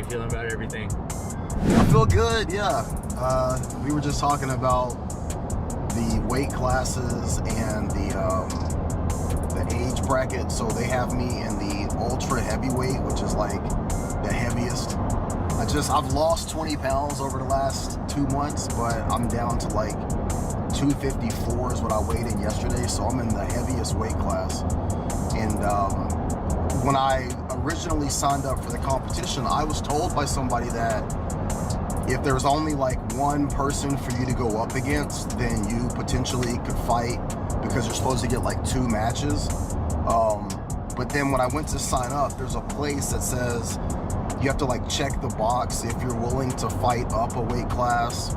feeling about everything? I feel good, yeah. We were just talking about the weight classes and the age bracket. So they have me in the ultra heavyweight, which is like the heaviest. I've lost 20 pounds over the last 2 months, but I'm down to like 254 is what I weighed in yesterday. So I'm in the heaviest weight class. And when I originally signed up for the competition, I was told by somebody that if there's only like one person for you to go up against, then you potentially could fight, because you're supposed to get like 2 matches. But then when I went to sign up, there's a place that says you have to like check the box if you're willing to fight up a weight class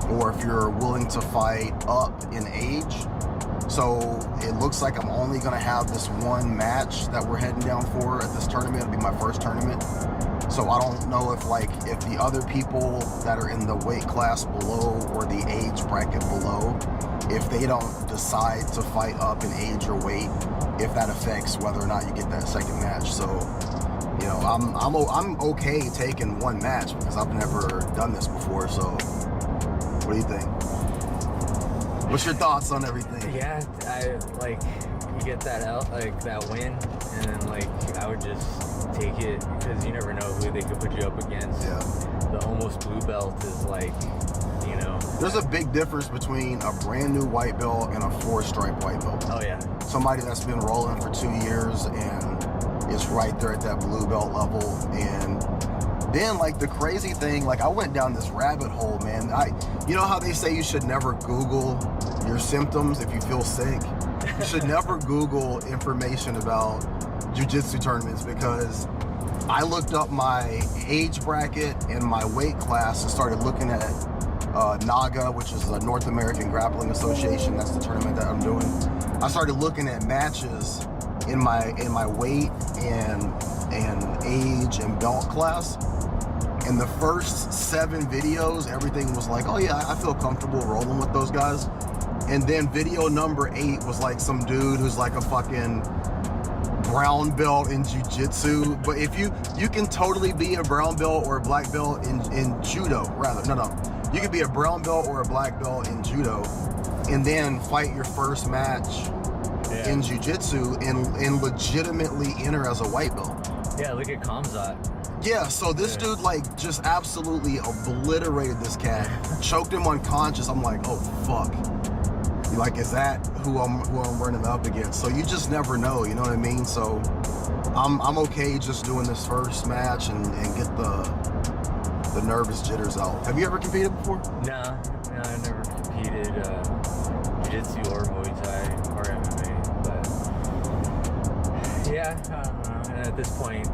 or if you're willing to fight up in age. So it looks like I'm only gonna have this one match that we're heading down for at this tournament. It'll be my first tournament. So I don't know if the other people that are in the weight class below or the age bracket below, if they don't decide to fight up in age or weight, if that affects whether or not you get that second match. So, you know, I'm okay taking one match because I've never done this before. So what do you think? What's your thoughts on everything? Yeah, I like you get that out, like that win, and then like I would just take it because you never know who they could put you up against. Yeah. The almost blue belt is like, you know. There's a big difference between a brand new white belt and a 4-stripe white belt. Oh yeah. Somebody that's been rolling for 2 years and is right there at that blue belt level. And then like the crazy thing, like I went down this rabbit hole, man. You know how they say you should never Google your symptoms if you feel sick? You should never Google information about jiu-jitsu tournaments, because I looked up my age bracket and my weight class and started looking at NAGA, which is the North American Grappling Association. That's the tournament that I'm doing. I started looking at matches in my weight and age and belt class. And the first 7 videos, everything was like, oh yeah, I feel comfortable rolling with those guys. And then video number 8 was like some dude who's like a fucking brown belt in jiu-jitsu. But if you can totally be a brown belt or a black belt in judo, rather. No. You could be a brown belt or a black belt in judo and then fight your first match in jiu-jitsu and legitimately enter as a white belt. Yeah, look at Kamzat. Yeah, so this dude like just absolutely obliterated this cat, choked him unconscious. I'm like, oh fuck. Like, is that who I'm running up against? So you just never know, you know what I mean? So I'm okay just doing this first match and get the nervous jitters out. Have you ever competed before? No, I never competed jiu-jitsu or Muay Thai or MMA, but yeah, and at this point,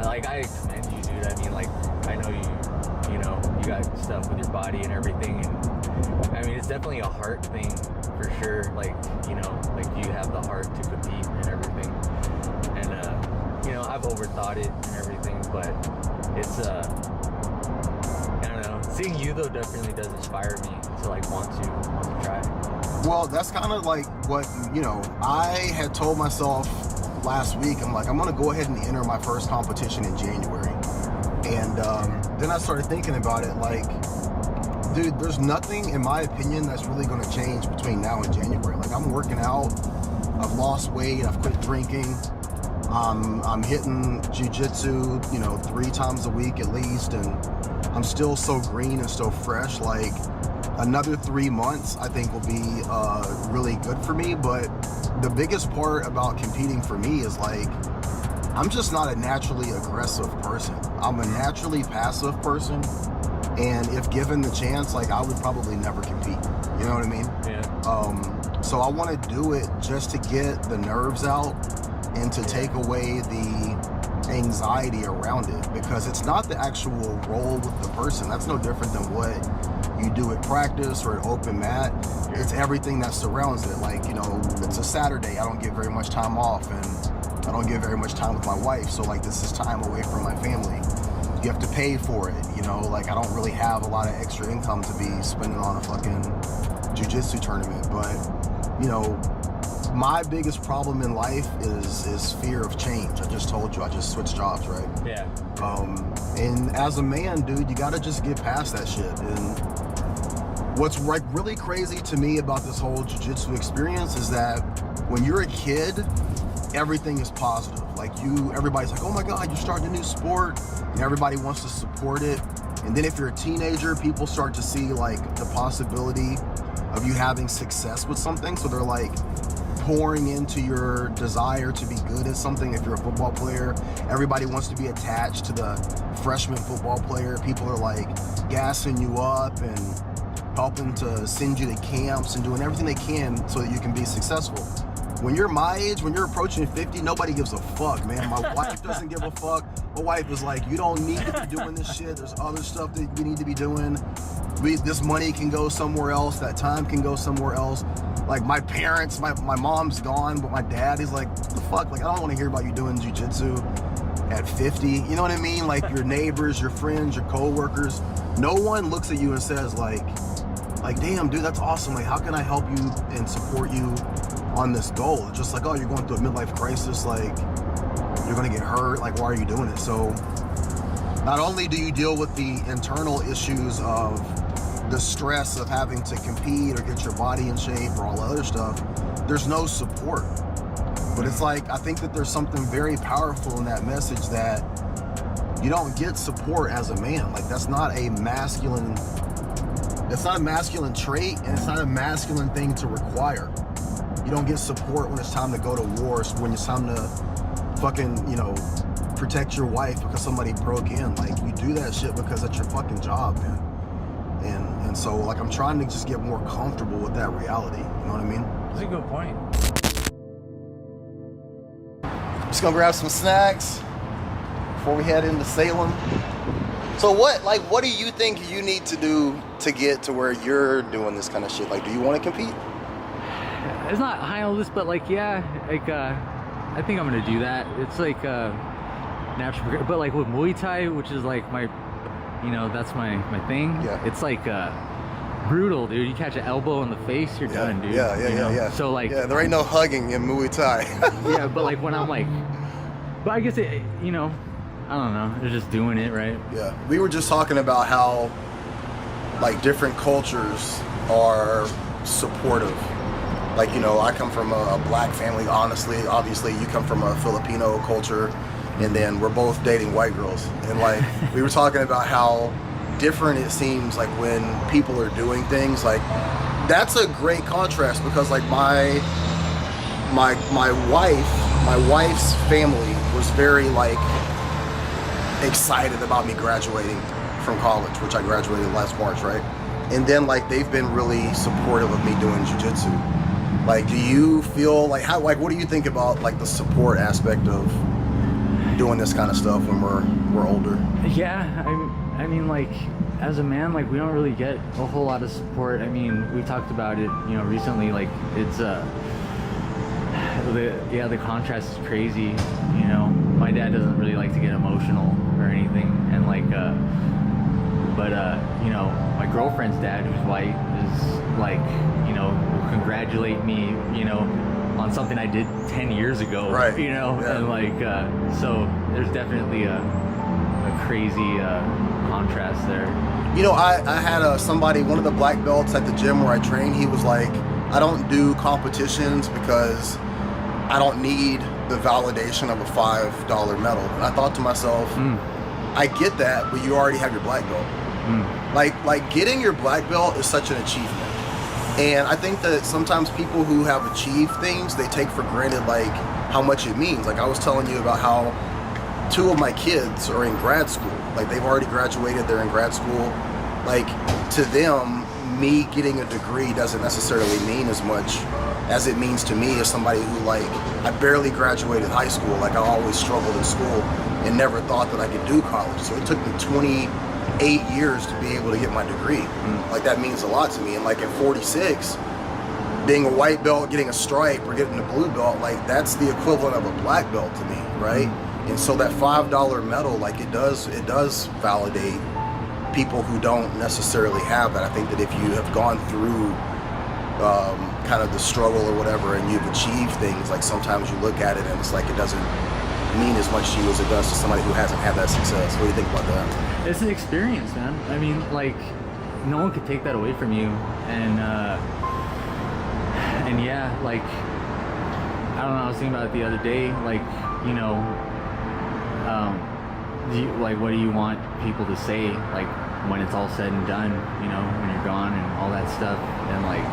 like I commend you, dude. I mean, like I know you got stuff with your body and everything, and I mean it's definitely a heart thing for sure. Like, you know, like you have the heart to compete and everything, and you know, I've overthought it and everything, but it's I don't know. Seeing you though definitely does inspire me to like want to try. Well, that's kind of like what, you know, I had told myself last week. I'm like, I'm gonna go ahead and enter my first competition in January. And then I started thinking about it, like, dude, there's nothing in my opinion that's really gonna change between now and January. Like, I'm working out, I've lost weight, I've quit drinking, I'm hitting jiu-jitsu, you know, 3 times a week at least, and I'm still so green and so fresh. Like, another 3 months I think will be really good for me. But the biggest part about competing for me is like, I'm just not a naturally aggressive person. I'm a naturally passive person, and if given the chance, like, I would probably never compete. You know what I mean? Yeah. So I want to do it just to get the nerves out and to take away the anxiety around it, because it's not the actual role with the person. That's no different than what you do at practice or an open mat. It's everything that surrounds it. Like, you know, it's a Saturday, I don't get very much time off, and I don't get very much time with my wife, so like, this is time away from my family. You have to pay for it, you know, like I don't really have a lot of extra income to be spending on a fucking jiu-jitsu tournament. But, you know, my biggest problem in life is fear of change. I just told you, I just switched jobs, right? Yeah. And as a man, dude, you gotta just get past that shit. And what's like really crazy to me about this whole jiu-jitsu experience is that when you're a kid, everything is positive. Like everybody's like, oh my God, you're starting a new sport, and everybody wants to support it. And then if you're a teenager, people start to see like the possibility of you having success with something. So they're like pouring into your desire to be good at something. If you're a football player, everybody wants to be attached to the freshman football player. People are like gassing you up and helping to send you to camps and doing everything they can so that you can be successful. When you're my age, when you're approaching 50, nobody gives a fuck, man. My wife doesn't give a fuck. My wife is like, you don't need to be doing this shit. There's other stuff that we need to be doing. This money can go somewhere else. That time can go somewhere else. Like my parents, my mom's gone, but my dad is like, what the fuck? Like, I don't want to hear about you doing jiu-jitsu at 50. You know what I mean? Like your neighbors, your friends, your co-workers. No one looks at you and says like, damn, dude, that's awesome. Like, how can I help you and support you on this goal? It's just like, oh, you're going through a midlife crisis. Like, you're going to get hurt. Like, why are you doing it? So not only do you deal with the internal issues of the stress of having to compete or get your body in shape or all the other stuff, there's no support. But it's like, I think that there's something very powerful in that message that you don't get support as a man. Like, that's not a masculine trait, and it's not a masculine thing to require. You don't get support when it's time to go to war, when it's time to fucking, protect your wife because somebody broke in. Like, you do that shit because that's your fucking job, man. And so, like, I'm trying to just get more comfortable with that reality. You know what I mean? That's a good point. Just gonna grab some snacks before we head into Salem. So what do you think you need to do to get to where you're doing this kind of shit? Like, do you want to compete? It's not high on the list, but like, yeah, like, I think I'm gonna do that. It's like natural, but like with Muay Thai, which is like my, that's my thing. Yeah. It's like brutal, dude. You catch an elbow in the face, you're done, dude. Yeah. So like, yeah, there ain't no hugging in Muay Thai. yeah, but like when I'm like, but I guess it, I don't know. They're just doing it, right? Yeah. We were just talking about how like different cultures are supportive. Like, I come from a black family, obviously you come from a Filipino culture, and then we're both dating white girls. And like, we were talking about how different it seems like when people are doing things. Like, that's a great contrast because like my wife's family was very like excited about me graduating from college, which I graduated last March, right? And then like they've been really supportive of me doing jiu-jitsu. Like, do you feel like what do you think about like the support aspect of doing this kind of stuff when we're older? Yeah, I mean like as a man, like we don't really get a whole lot of support. I mean, we talked about it, recently. Like it's the contrast is crazy. My dad doesn't really like to get emotional or anything, and like my girlfriend's dad, who's white, is like, will congratulate me, on something I did 10 years ago, right? Yeah. And like, so there's definitely a crazy contrast there. I had somebody, one of the black belts at the gym where I train, he was like, I don't do competitions because I don't need the validation of a $5 medal. And I thought to myself, I get that, but you already have your black belt. Like getting your black belt is such an achievement. And I think that sometimes people who have achieved things, they take for granted like how much it means. Like I was telling you about how 2 of my kids are in grad school. Like they've already graduated, they're in grad school. Like to them, me getting a degree doesn't necessarily mean as much as it means to me as somebody who like, I barely graduated high school. Like I always struggled in school and never thought that I could do college. So it took me 28 years to be able to get my degree. Like that means a lot to me. And like at 46, being a white belt, getting a stripe or getting a blue belt, like that's the equivalent of a black belt to me, right? And so that $5 medal, like it does validate people who don't necessarily have that. I think that if you have gone through kind of the struggle or whatever, and you've achieved things, like sometimes you look at it and it's like it doesn't mean as much to you as it does to somebody who hasn't had that success. What do you think about that? It's an experience, man. I mean, like, no one could take that away from you. And yeah, like, I don't know, I was thinking about it the other day, like, you know, what do you want people to say, like, when it's all said and done, you know, when you're gone and all that stuff, and like,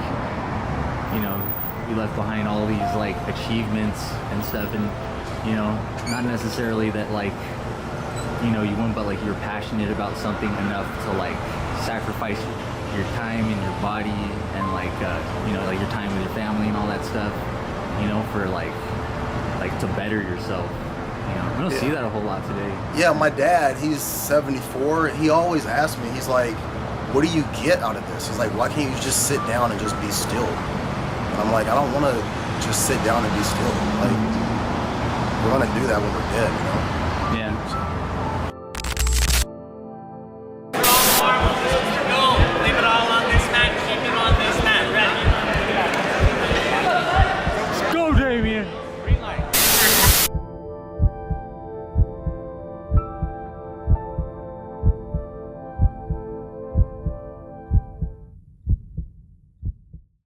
you know, you left behind all these like achievements and stuff, and you know, not necessarily that like, you know, you wouldn't, but like you're passionate about something enough to like sacrifice your time and your body and like, you know, like your time with your family and all that stuff, you know, for like to better yourself. You know, I don't see that a whole lot today. Yeah, my dad, he's 74. He always asks me, he's like, what do you get out of this? He's like, why can't you just sit down and just be still? And I'm like, I don't want to just sit down and be still. Like, we're going to do that when we're dead, you know? Yeah.